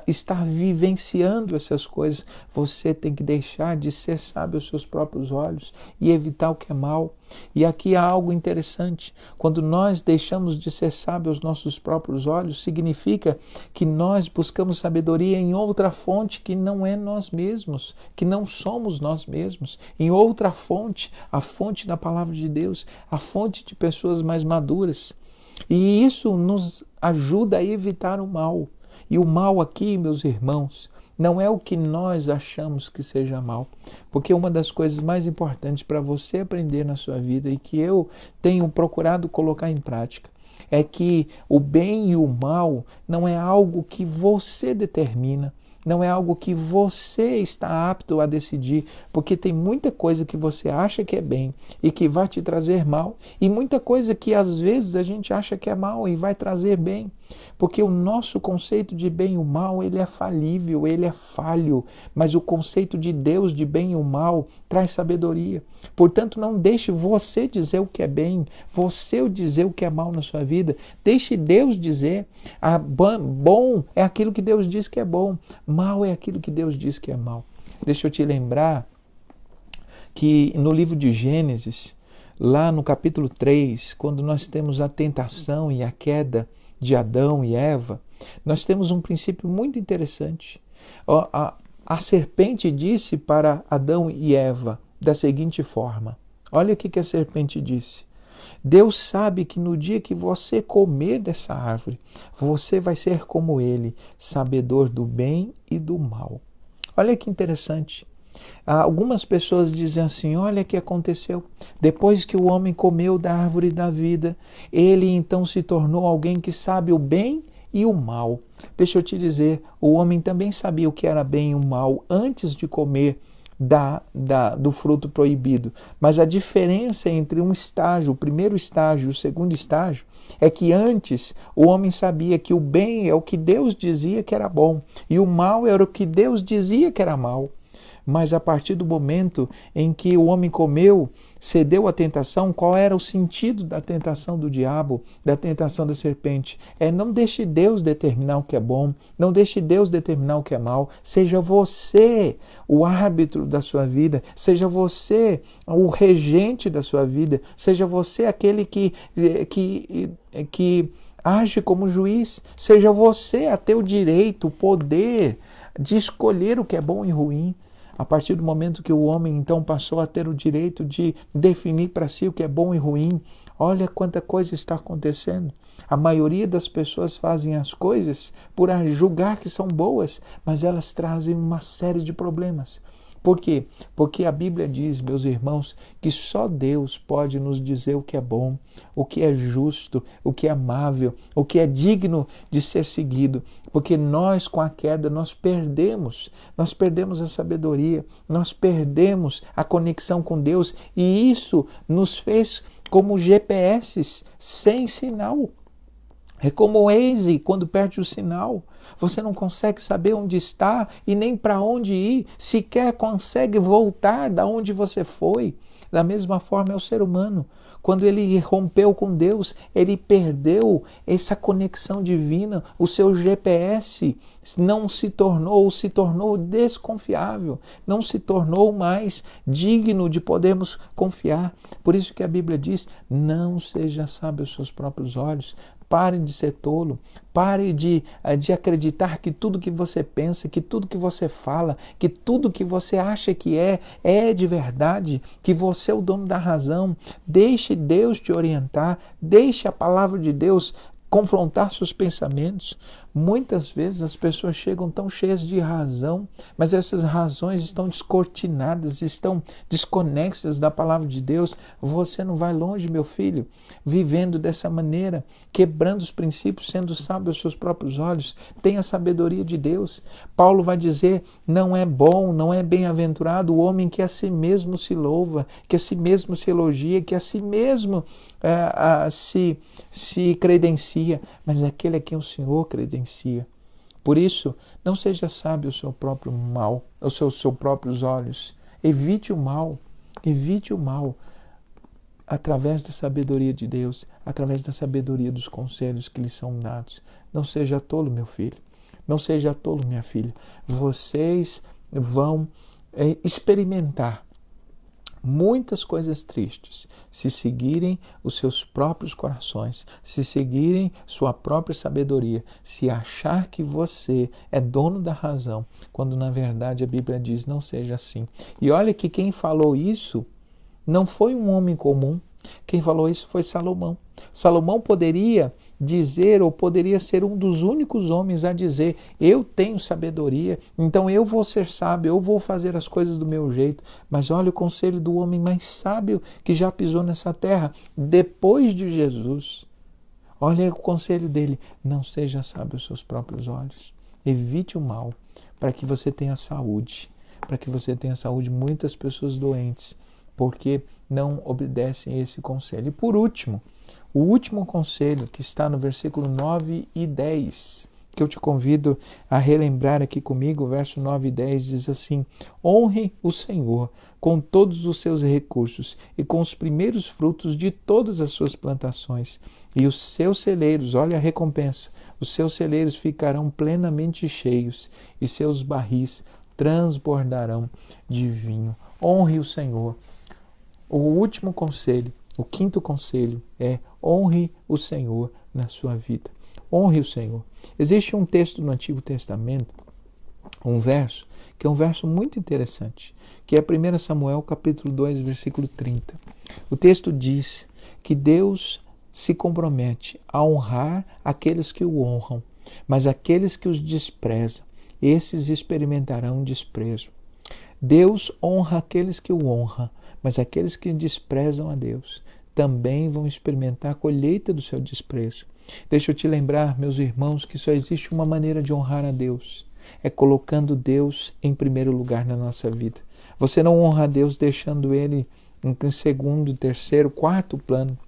estar vivenciando essas coisas. Você tem que deixar de ser sábio aos seus próprios olhos e evitar o que é mal. E aqui há algo interessante. Quando nós deixamos de ser sábios aos nossos próprios olhos, significa que nós buscamos sabedoria em outra fonte que não é nós mesmos, que não somos nós mesmos, em outra fonte, a fonte da palavra de Deus, a fonte de pessoas mais maduras. E isso nos ajuda a evitar o mal. E o mal aqui, meus irmãos, não é o que nós achamos que seja mal. Porque uma das coisas mais importantes para você aprender na sua vida e que eu tenho procurado colocar em prática é que o bem e o mal não é algo que você determina, não é algo que você está apto a decidir, porque tem muita coisa que você acha que é bem e que vai te trazer mal, e muita coisa que às vezes a gente acha que é mal e vai trazer bem, porque o nosso conceito de bem e o mal, ele é falível, ele é falho, mas o conceito de Deus de bem e o mal traz sabedoria. Portanto, não deixe você dizer o que é bem, você dizer o que é mal na sua vida, deixe Deus dizer. Bom é aquilo que Deus diz que é bom, mal é aquilo que Deus diz que é mal. Deixa eu te lembrar que no livro de Gênesis, lá no capítulo 3, quando nós temos a tentação e a queda de Adão e Eva, nós temos um princípio muito interessante. A serpente disse para Adão e Eva da seguinte forma, olha o que a serpente disse: Deus sabe que no dia que você comer dessa árvore, você vai ser como ele, sabedor do bem e do mal. Olha que interessante. Algumas pessoas dizem assim, olha o que aconteceu. Depois que o homem comeu da árvore da vida, ele então se tornou alguém que sabe o bem e o mal. Deixa eu te dizer, o homem também sabia o que era bem e o mal antes de comer do fruto proibido. Mas a diferença entre um estágio, o primeiro estágio e o segundo estágio, é que antes o homem sabia que o bem é o que Deus dizia que era bom e o mal era o que Deus dizia que era mal. Mas a partir do momento em que o homem comeu, cedeu à tentação, qual era o sentido da tentação do diabo, da tentação da serpente? Não deixe Deus determinar o que é bom, não deixe Deus determinar o que é mal, seja você o árbitro da sua vida, seja você o regente da sua vida, seja você aquele que age como juiz, seja você a ter o direito, o poder de escolher o que é bom e ruim. A partir do momento que o homem então passou a ter o direito de definir para si o que é bom e ruim, olha quanta coisa está acontecendo. A maioria das pessoas fazem as coisas por julgar que são boas, mas elas trazem uma série de problemas. Por quê? Porque a Bíblia diz, meus irmãos, que só Deus pode nos dizer o que é bom, o que é justo, o que é amável, o que é digno de ser seguido. Porque nós, com a queda, nós perdemos a sabedoria, nós perdemos a conexão com Deus e isso nos fez como GPS sem sinal. É como o Waze quando perde o sinal. Você não consegue saber onde está e nem para onde ir. Sequer consegue voltar da onde você foi. Da mesma forma é o ser humano. Quando ele rompeu com Deus, ele perdeu essa conexão divina, o seu GPS não se tornou desconfiável, não se tornou mais digno de podermos confiar. Por isso que a Bíblia diz, não seja sábio aos seus próprios olhos. Pare de ser tolo, pare de acreditar que tudo que você pensa, que tudo que você fala, que tudo que você acha que é de verdade, que você é o dono da razão. Deixe Deus te orientar, deixe a palavra de Deus confrontar seus pensamentos. Muitas vezes as pessoas chegam tão cheias de razão, mas essas razões estão descortinadas, estão desconexas da palavra de Deus. Você não vai longe, meu filho, vivendo dessa maneira, quebrando os princípios, sendo sábio aos seus próprios olhos. Tenha a sabedoria de Deus. Paulo vai dizer, não é bom, não é bem-aventurado o homem que a si mesmo se louva, que a si mesmo se elogia, que a si mesmo se credencia, mas aquele a quem o Senhor credencia. Por isso, não seja sábio ao seu próprio mal, aos seus próprios olhos. Evite o mal através da sabedoria de Deus, através da sabedoria dos conselhos que lhe são dados. Não seja tolo, meu filho. Não seja tolo, minha filha. Vocês vão experimentar muitas coisas tristes se seguirem os seus próprios corações, se seguirem sua própria sabedoria, se achar que você é dono da razão, quando na verdade a Bíblia diz não seja assim. E olha que quem falou isso não foi um homem comum, quem falou isso foi Salomão. Salomão poderia dizer, ou poderia ser um dos únicos homens a dizer, eu tenho sabedoria, então eu vou ser sábio, eu vou fazer as coisas do meu jeito. Mas olha o conselho do homem mais sábio que já pisou nessa terra, depois de Jesus. Olha o conselho dele, não seja sábio aos seus próprios olhos. Evite o mal, para que você tenha saúde. Para que você tenha saúde, muitas pessoas doentes, porque não obedecem a esse conselho. E por último, o último conselho que está no versículo 9 e 10, que eu te convido a relembrar aqui comigo, o verso 9 e 10 diz assim, honre o Senhor com todos os seus recursos e com os primeiros frutos de todas as suas plantações. E os seus celeiros, olha a recompensa, os seus celeiros ficarão plenamente cheios e seus barris transbordarão de vinho. Honre o Senhor. O último conselho, o quinto conselho é honre o Senhor na sua vida. Honre o Senhor. Existe um texto no Antigo Testamento, um verso, que é um verso muito interessante, que é 1 Samuel capítulo 2, versículo 30. O texto diz que Deus se compromete a honrar aqueles que o honram, mas aqueles que os desprezam, esses experimentarão desprezo. Deus honra aqueles que o honram, mas aqueles que desprezam a Deus também vão experimentar a colheita do seu desprezo. Deixa eu te lembrar, meus irmãos, que só existe uma maneira de honrar a Deus. É colocando Deus em primeiro lugar na nossa vida. Você não honra a Deus deixando Ele em segundo, terceiro, quarto plano.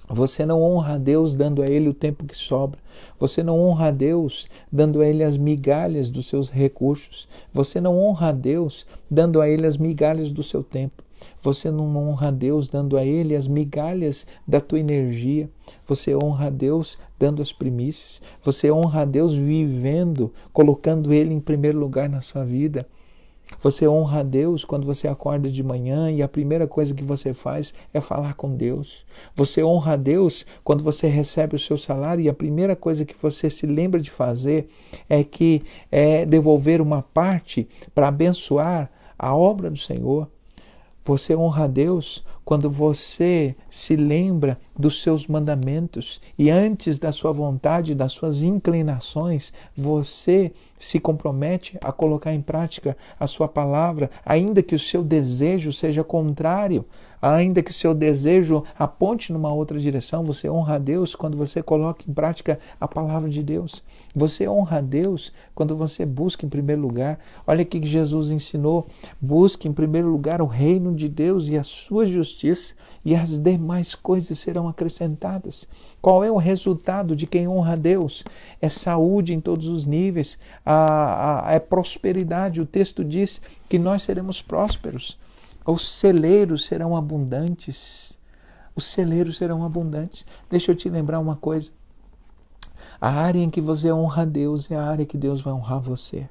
Você não honra a Deus dando a Ele o tempo que sobra. Você não honra a Deus dando a Ele as migalhas dos seus recursos. Você não honra a Deus dando a Ele as migalhas do seu tempo. Você não honra a Deus dando a Ele as migalhas da tua energia. Você honra a Deus dando as primícias. Você honra a Deus vivendo, colocando Ele em primeiro lugar na sua vida. Você honra a Deus quando você acorda de manhã e a primeira coisa que você faz é falar com Deus. Você honra a Deus quando você recebe o seu salário e a primeira coisa que você se lembra de fazer é devolver uma parte para abençoar a obra do Senhor. Você honra a Deus quando você se lembra dos seus mandamentos e antes da sua vontade, das suas inclinações, você se compromete a colocar em prática a sua palavra, ainda que o seu desejo seja contrário, ainda que o seu desejo aponte numa outra direção. Você honra a Deus quando você coloca em prática a palavra de Deus. Você honra a Deus quando você busca em primeiro lugar. Olha o que Jesus ensinou: busque em primeiro lugar o reino de Deus e a sua justiça, e as demais coisas serão acrescentadas. Qual é o resultado de quem honra a Deus? É saúde em todos os níveis, é prosperidade. O texto diz que nós seremos prósperos. Os celeiros serão abundantes. Os celeiros serão abundantes. Deixa eu te lembrar uma coisa. A área em que você honra a Deus é a área que Deus vai honrar você.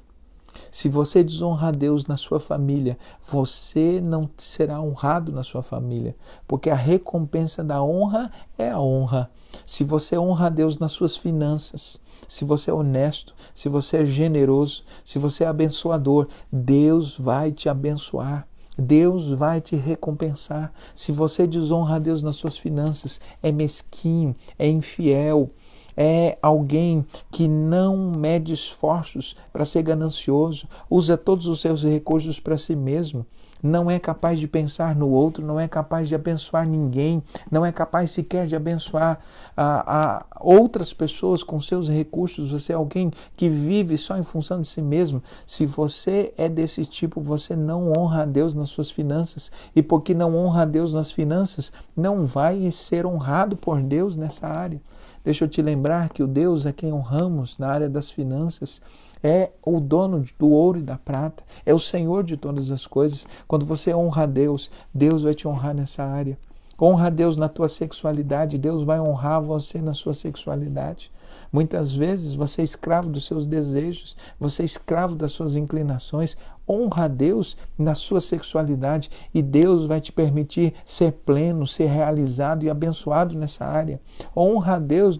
Se você desonra a Deus na sua família, você não será honrado na sua família, porque a recompensa da honra é a honra. Se você honra a Deus nas suas finanças, se você é honesto, se você é generoso, se você é abençoador, Deus vai te abençoar. Deus vai te recompensar. Se você desonra a Deus nas suas finanças, é mesquinho, é infiel, é alguém que não mede esforços para ser ganancioso, usa todos os seus recursos para si mesmo, não é capaz de pensar no outro, não é capaz de abençoar ninguém, não é capaz sequer de abençoar a outras pessoas com seus recursos. Você é alguém que vive só em função de si mesmo. Se você é desse tipo, você não honra a Deus nas suas finanças, e porque não honra a Deus nas finanças, não vai ser honrado por Deus nessa área. Deixa eu te lembrar que o Deus a quem honramos na área das finanças é o dono do ouro e da prata, é o Senhor de todas as coisas. Quando você honra a Deus, Deus vai te honrar nessa área. Honra a Deus na tua sexualidade, Deus vai honrar você na sua sexualidade. Muitas vezes você é escravo dos seus desejos, você é escravo das suas inclinações. Honra a Deus na sua sexualidade e Deus vai te permitir ser pleno, ser realizado e abençoado nessa área. Honra a Deus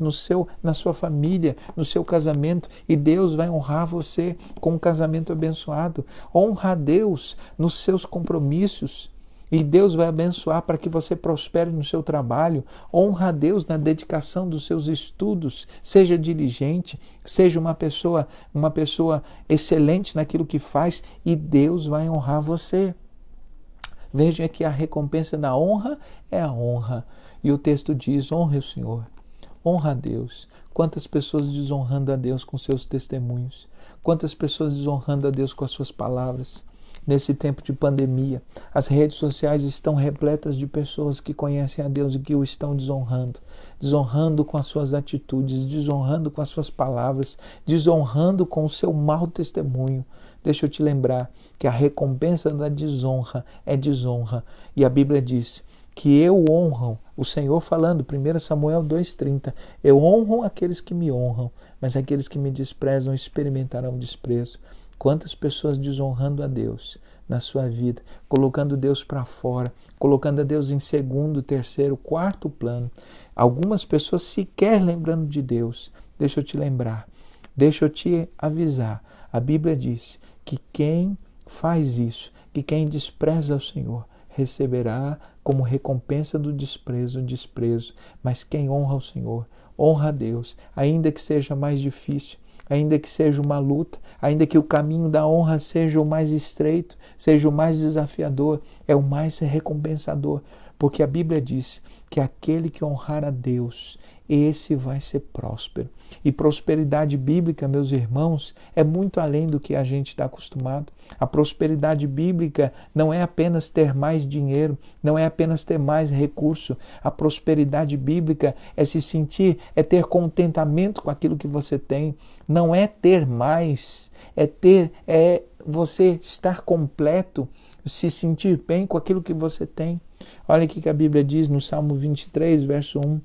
na sua família, no seu casamento, e Deus vai honrar você com um casamento abençoado. Honra a Deus nos seus compromissos, e Deus vai abençoar para que você prospere no seu trabalho. Honra a Deus na dedicação dos seus estudos. Seja diligente, seja uma pessoa excelente naquilo que faz, e Deus vai honrar você. Veja que a recompensa da honra é a honra. E o texto diz: honre o Senhor, honra a Deus. Quantas pessoas desonrando a Deus com seus testemunhos. Quantas pessoas desonrando a Deus com as suas palavras. Nesse tempo de pandemia, as redes sociais estão repletas de pessoas que conhecem a Deus e que o estão desonrando com as suas atitudes, desonrando com as suas palavras, desonrando com o seu mau testemunho. Deixa eu te lembrar que a recompensa da desonra é desonra. E a Bíblia diz que eu honro, o Senhor falando, 1 Samuel 2,30, eu honro aqueles que me honram, mas aqueles que me desprezam experimentarão desprezo. Quantas pessoas desonrando a Deus na sua vida, colocando Deus para fora, colocando a Deus em segundo, terceiro, quarto plano. Algumas pessoas sequer lembrando de Deus. Deixa eu te lembrar, deixa eu te avisar. A Bíblia diz que quem faz isso, que quem despreza o Senhor, receberá como recompensa do desprezo o desprezo. Mas quem honra o Senhor, honra a Deus, ainda que seja mais difícil, ainda que seja uma luta, ainda que o caminho da honra seja o mais estreito, seja o mais desafiador, é o mais recompensador, porque a Bíblia diz que aquele que honrar a Deus, esse vai ser próspero. E prosperidade bíblica, meus irmãos, é muito além do que a gente está acostumado. A prosperidade bíblica não é apenas ter mais dinheiro, não é apenas ter mais recurso. A prosperidade bíblica é se sentir, é ter contentamento com aquilo que você tem. Não é ter mais, é você estar completo, se sentir bem com aquilo que você tem. Olha o que a Bíblia diz no Salmo 23, verso 1.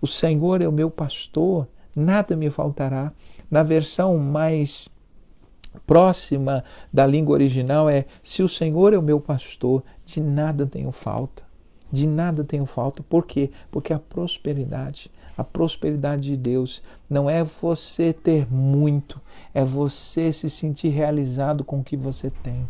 O Senhor é o meu pastor, nada me faltará. Na versão mais próxima da língua original é: se o Senhor é o meu pastor, de nada tenho falta. De nada tenho falta. Por quê? Porque a prosperidade de Deus não é você ter muito, é você se sentir realizado com o que você tem.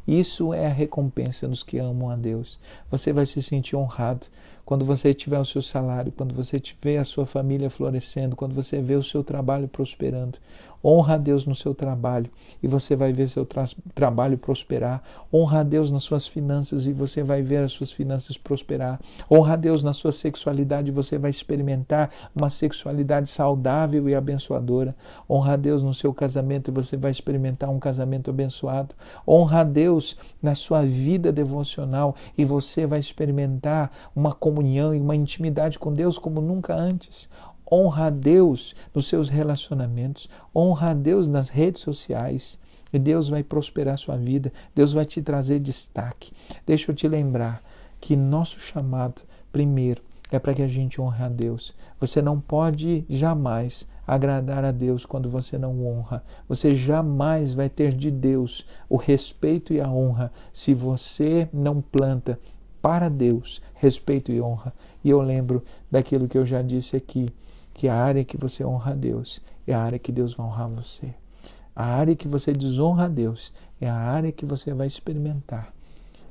Isso é a recompensa dos que amam a Deus. Você vai se sentir honrado quando você tiver o seu salário, quando você tiver a sua família florescendo, quando você vê o seu trabalho prosperando. Honra a Deus no seu trabalho e você vai ver seu trabalho prosperar. Honra a Deus nas suas finanças e você vai ver as suas finanças prosperar. Honra a Deus na sua sexualidade e você vai experimentar uma sexualidade saudável e abençoadora. Honra a Deus no seu casamento e você vai experimentar um casamento abençoado. Honra a Deus na sua vida devocional e você vai experimentar uma comunhão e uma intimidade com Deus como nunca antes. Honra a Deus nos seus relacionamentos, honra a Deus nas redes sociais e Deus vai prosperar a sua vida, Deus vai te trazer destaque. Deixa eu te lembrar que nosso chamado, primeiro, é para que a gente honre a Deus. Você não pode jamais agradar a Deus quando você não honra. Você jamais vai ter de Deus o respeito e a honra se você não planta para Deus respeito e honra. E eu lembro daquilo que eu já disse aqui, que a área que você honra a Deus é a área que Deus vai honrar você. A área que você desonra a Deus é a área que você vai experimentar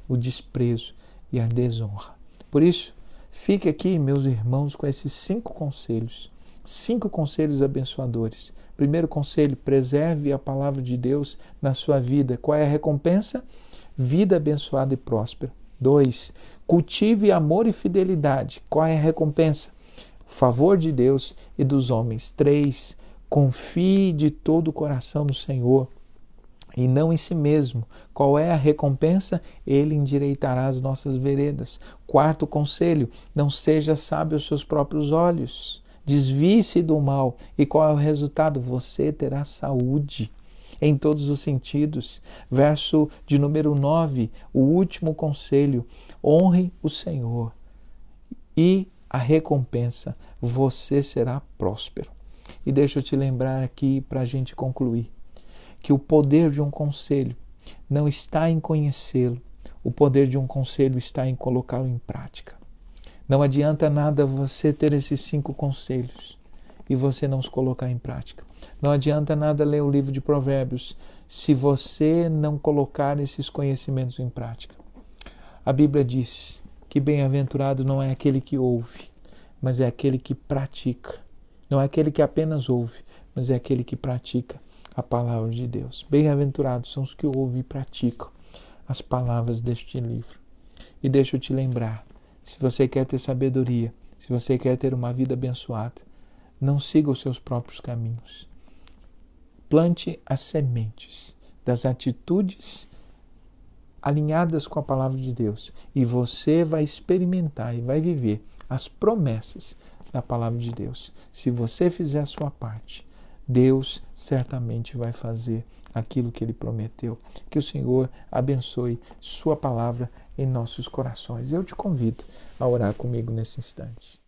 o desprezo e a desonra. Por isso, fique aqui, meus irmãos, com esses 5 conselhos. 5 conselhos abençoadores. Primeiro conselho, preserve a palavra de Deus na sua vida. Qual é a recompensa? Vida abençoada e próspera. 2, cultive amor e fidelidade. Qual é a recompensa? O favor de Deus e dos homens. 3, confie de todo o coração no Senhor e não em si mesmo. Qual é a recompensa? Ele endireitará as nossas veredas. 4 conselho, não seja sábio aos seus próprios olhos. Desvie-se do mal. E qual é o resultado? Você terá saúde em todos os sentidos. Verso de número 9, o último conselho, honre o Senhor e a recompensa, você será próspero. E deixa eu te lembrar aqui para a gente concluir, que o poder de um conselho não está em conhecê-lo, o poder de um conselho está em colocá-lo em prática. Não adianta nada você ter esses 5 conselhos e você não os colocar em prática. Não adianta nada ler o livro de Provérbios se você não colocar esses conhecimentos em prática. A Bíblia diz que bem-aventurado não é aquele que ouve, mas é aquele que pratica. Não é aquele que apenas ouve, mas é aquele que pratica a palavra de Deus. Bem-aventurados são os que ouvem e praticam as palavras deste livro. E deixa eu te lembrar, se você quer ter sabedoria, se você quer ter uma vida abençoada, não siga os seus próprios caminhos. Plante as sementes das atitudes alinhadas com a palavra de Deus e você vai experimentar e vai viver as promessas da palavra de Deus. Se você fizer a sua parte, Deus certamente vai fazer aquilo que Ele prometeu. Que o Senhor abençoe sua palavra em nossos corações. Eu te convido a orar comigo nesse instante.